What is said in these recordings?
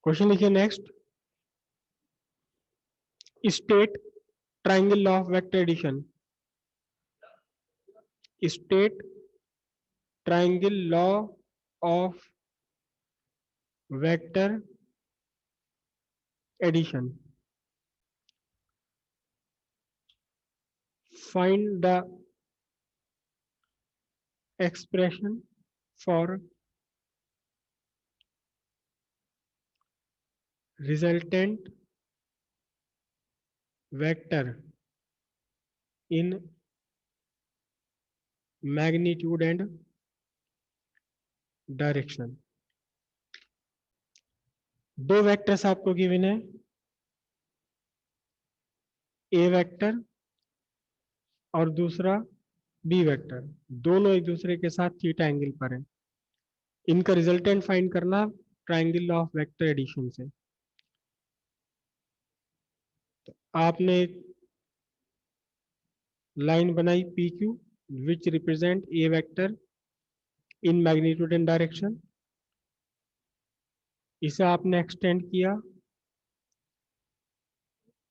Question लिखिए next, state triangle law of vector addition. State triangle law of vector addition. Find the expression for resultant vector in magnitude and direction। दो vectors आपको given है, A vector और दूसरा B vector, दोनों एक दूसरे के साथ थीटा एंगल पर है। इनका रिजल्टेंट फाइंड करना triangle law of vector addition से। तो आपने लाइन बनाई P Q which represent A vector in magnitude and direction. इसे आपने एक्सटेंड किया,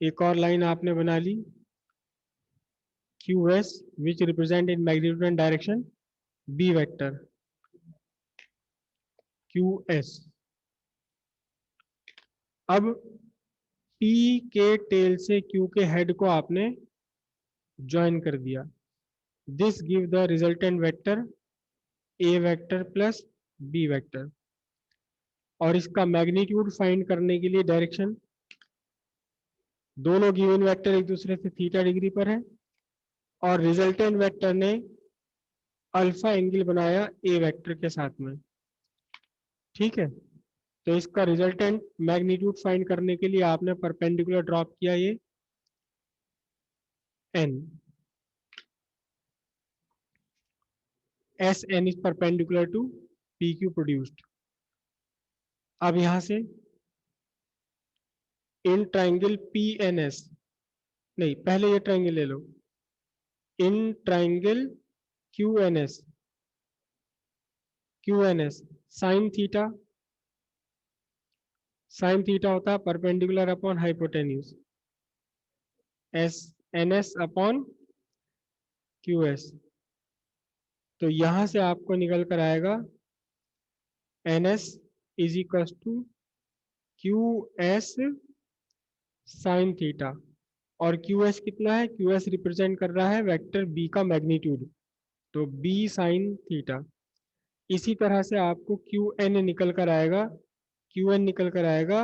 एक और लाइन आपने बना ली Q S which represent in magnitude and direction B vector Q S. अब P के टेल से Q के हेड को आपने ज्वाइन कर दिया। This give the resultant vector A vector plus B vector. और इसका मैग्नीट्यूड फाइंड करने के लिए डायरेक्शन, दोनों गिवन वेक्टर एक दूसरे से थीटा डिग्री पर है और रिजल्टेंट वेक्टर ने अल्फा एंगल बनाया ए वेक्टर के साथ में। ठीक है, तो इसका रिजल्टेंट मैग्नीट्यूड फाइंड करने के लिए आपने परपेंडिकुलर ड्रॉप किया ये n, S N is perpendicular to P Q produced. अब यहां से in triangle P N S, नहीं पहले ये ट्राइंगल ले लो, in triangle Q N S, Q N S sine theta, sine theta होता है perpendicular upon hypotenuse, S N S upon Q S. तो यहां से आपको निकल कर आएगा N S is equal to Q S sine theta. और क्यू एस कितना है, क्यू एस रिप्रेजेंट कर रहा है वेक्टर बी का मैग्नीट्यूड, तो बी साइन थीटा। इसी तरह से आपको क्यू एन निकल कर आएगा, क्यू एन निकल कर आएगा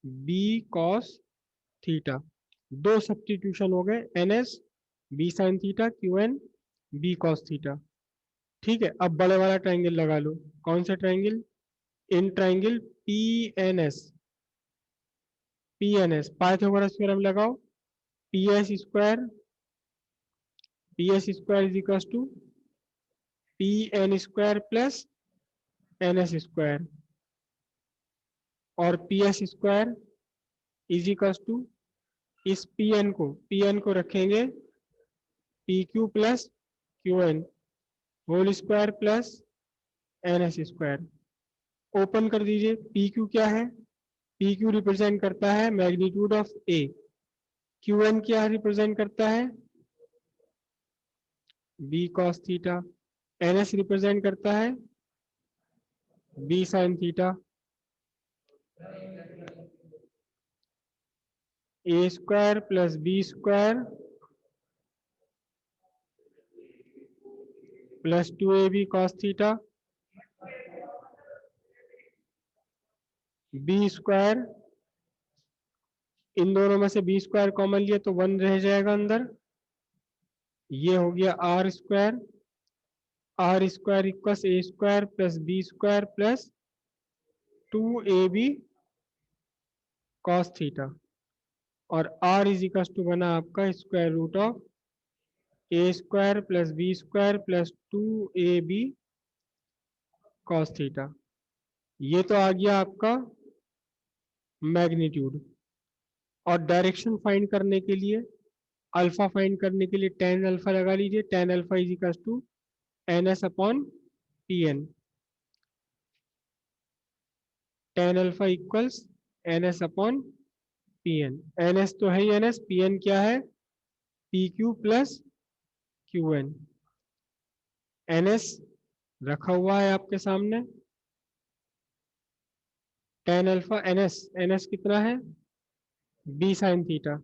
बी कॉस थीटा। दो सब्स्टिट्यूशन हो गए, N S B sine theta, Q N B cos theta. ठीक है, अब बड़े वाला ट्राइंगल लगा लो। कौन सा triangle, in triangle P N S, P N S Pythagoras theorem लगाओ, P S square, P S square is equal to P N square plus N S square, और P S square is equal to इस P N को रखेंगे P Q plus Q N whole square plus N S square. Open कर दीजिए, P Q क्या है, P Q represent करता है magnitude of A, Q N क्या रिप्रेजेंट करता है B cos theta, N S represent करता है B sine theta. A square plus B square plus 2ab cos theta, B square, इन दोनों में से बी स्क्वायर कॉमन लिया तो 1 रह जाएगा अंदर, ये हो गया R square, R square equals A square plus B square plus 2ab cos theta. और r इज इक्वल टू बना आपका square root of A square plus B square plus 2ab cos theta. ये तो आ गया आपका मैग्नीट्यूड। और direction find करने के लिए, अल्फा फाइंड करने के लिए टेन अल्फा लगा लीजिए, tan alpha is equal to N S upon P N, tan alpha equals N S upon P N. N S तो है ही एन एस, पी एन क्या है, P Q plus Q N. N S रखा हुआ है आपके सामने, tan alpha N S. N S कितना है, बी साइन थीटा,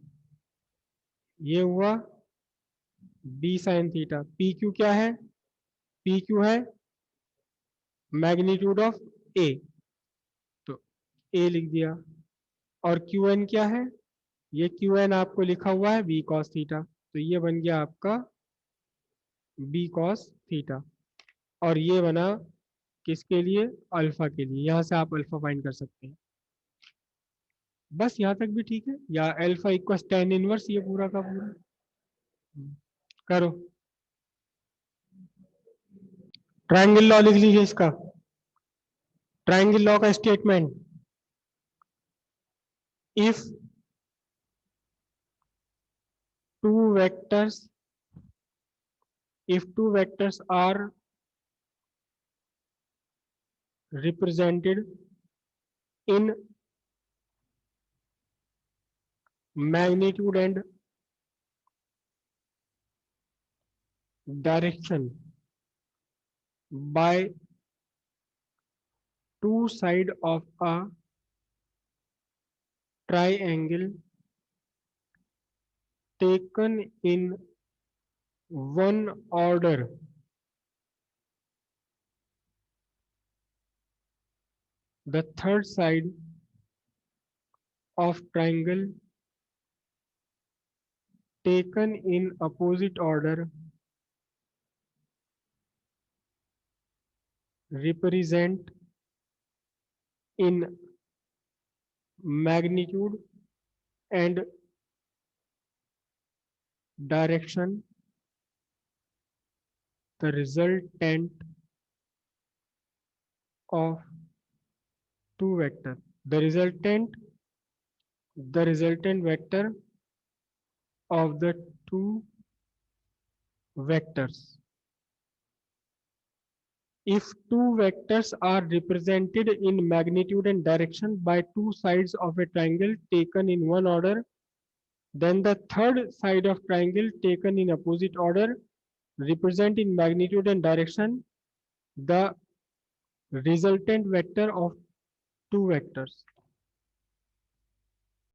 ये हुआ B sine theta. P Q क्या है, पी क्यू है मैग्नीट्यूड ऑफ ए, तो ए लिख दिया। और क्यू एन क्या है, ये क्यू एन आपको लिखा हुआ है बी कॉस थीटा, तो ये बन गया आपका बी कॉस थीटा। और ये बना किसके लिए, अल्फा के लिए। यहां से आप अल्फा फाइंड कर सकते हैं। बस यहाँ तक भी ठीक है, या अल्फा इक्वल टेन इनवर्स, ये पूरा का पूरा करो। ट्रायंगल लॉ लिख लीजिए इसका, ट्रायंगल लॉ का statement, if two vectors are represented in magnitude and direction by two sides of a triangle taken in one order, the third side of triangle taken in opposite order represent in magnitude and direction the resultant of two vector. The resultant vector of the two vectors. If two vectors are represented in magnitude and direction by two sides of a triangle taken in one order, then the third side of triangle taken in opposite order represent in magnitude and direction the resultant vector of two vectors.